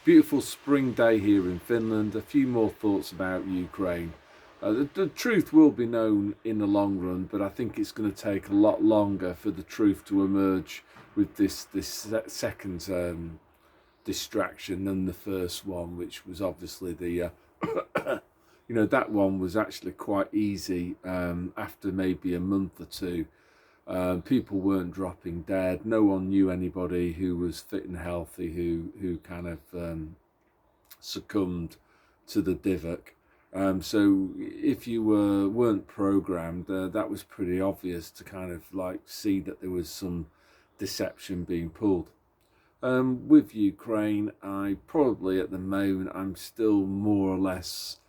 Beautiful spring day here in Finland. A few more thoughts about Ukraine. The truth will be known in the long run, but I think it's going to take a lot longer for the truth to emerge with this second distraction than the first one, which was obviously the that one was actually quite easy after maybe a month or two. People weren't dropping dead. No one knew anybody who was fit and healthy who kind of succumbed to the Divok. So if you weren't programmed, that was pretty obvious to kind of like see that there was some deception being pulled. With Ukraine, I probably at the moment I'm still more or less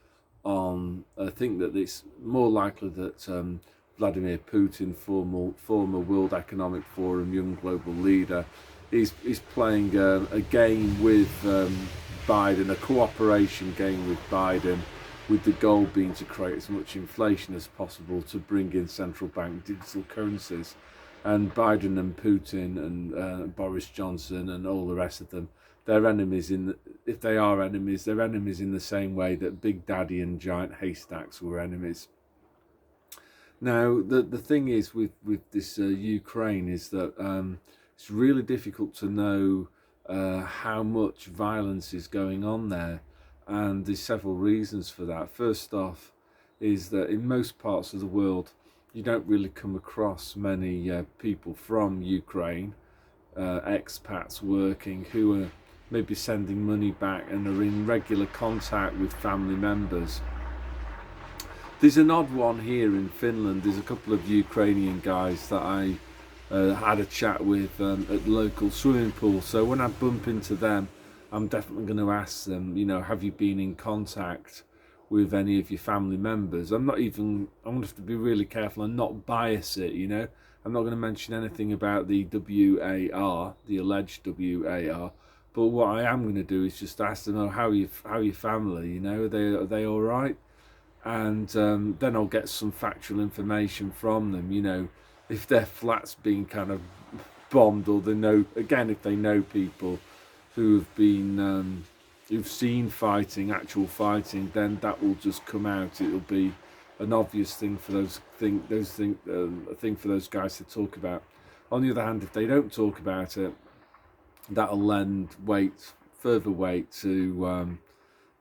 on. I think that it's more likely that Vladimir Putin, former World Economic Forum young global leader, is playing a game with Biden, a cooperation game with Biden, with the goal being to create as much inflation as possible to bring in central bank digital currencies. And Biden and Putin and Boris Johnson and all the rest of them, they're enemies if they are enemies, they're enemies in the same way that Big Daddy and Giant Haystacks were enemies. Now, the thing is with this Ukraine is that it's really difficult to know how much violence is going on there, and there's several reasons for that. First off, is that in most parts of the world, you don't really come across many people from Ukraine, expats working who are maybe sending money back and are in regular contact with family members. There's an odd one here in Finland. There's a couple of Ukrainian guys that I had a chat with at the local swimming pool. So when I bump into them, I'm definitely going to ask them, have you been in contact with any of your family members? I'm going to have to be really careful and not bias it, I'm not going to mention anything about the WAR, the alleged WAR. But what I am going to do is just ask them, how your family, are they all right? And then I'll get some factual information from them, if their flat's being kind of bombed, or they know, again, if they know people who have been who've seen fighting, actual fighting, then that will just come out. It'll be an obvious thing for a thing for those guys to talk about. On the other hand, if they don't talk about it, that'll lend further weight to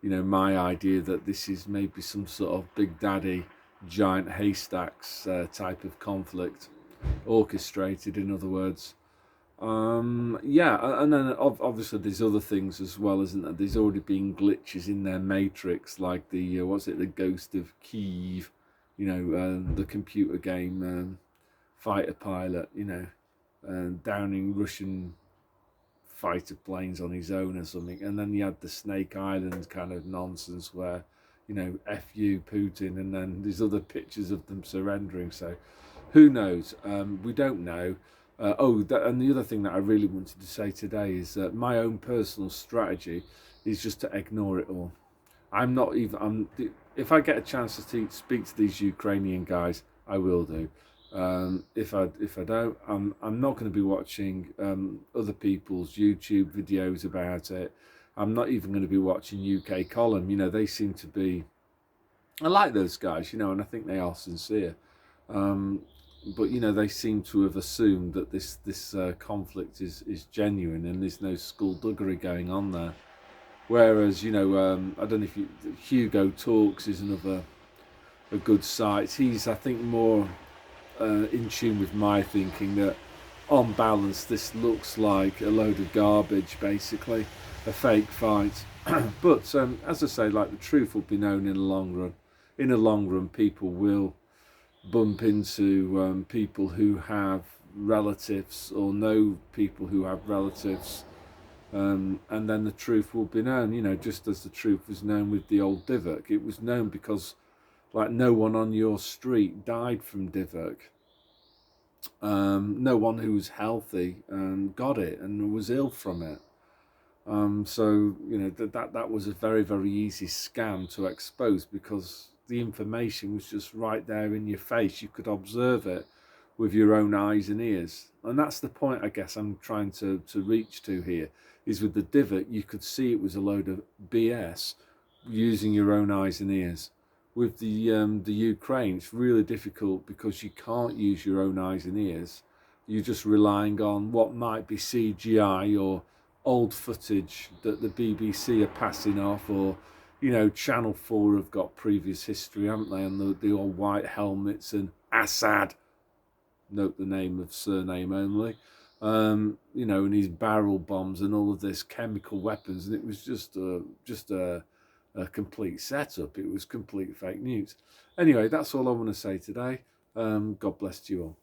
my idea that this is maybe some sort of Big Daddy, Giant Haystacks type of conflict, orchestrated, in other words. And then obviously there's other things as well, isn't there? There's already been glitches in their matrix, like the the Ghost of Kiev, the computer game fighter pilot, downing Russian fighter planes on his own or something. And then you had the Snake Island kind of nonsense where, F you Putin, and then there's other pictures of them surrendering. So who knows? We don't know. And the other thing that I really wanted to say today is that my own personal strategy is just to ignore it all. I'm not even. If I get a chance to speak to these Ukrainian guys, I will do. If I don't, I'm not going to be watching other people's YouTube videos about it. I'm not even going to be watching UK Column. They seem to be. I like those guys, and I think they are sincere. But they seem to have assumed that this conflict is genuine and there's no skullduggery going on there. Whereas I don't know if Hugo Talks is another a good site. He's, I think, more in tune with my thinking that on balance this looks like a load of garbage, basically a fake fight. But as I say, like, the truth will be known in the long run. In the long run, people will bump into people who have relatives or know people who have relatives, and then the truth will be known, just as the truth was known with the old Divok. It was known because, like, no one on your street died from Divok. No one who was healthy got it and was ill from it. So that was a very, very easy scam to expose, because the information was just right there in your face. You could observe it with your own eyes and ears. And that's the point I guess I'm trying to reach to here, is with the divot, you could see it was a load of BS using your own eyes and ears. With the Ukraine, it's really difficult because you can't use your own eyes and ears. You're just relying on what might be CGI or old footage that the BBC are passing off, or Channel 4 have got previous history, haven't they, and the all white helmets and Assad, note the name of surname only, and his barrel bombs and all of this chemical weapons, and it was just a complete setup. It was complete fake news. Anyway, that's all I want to say today. God bless you all.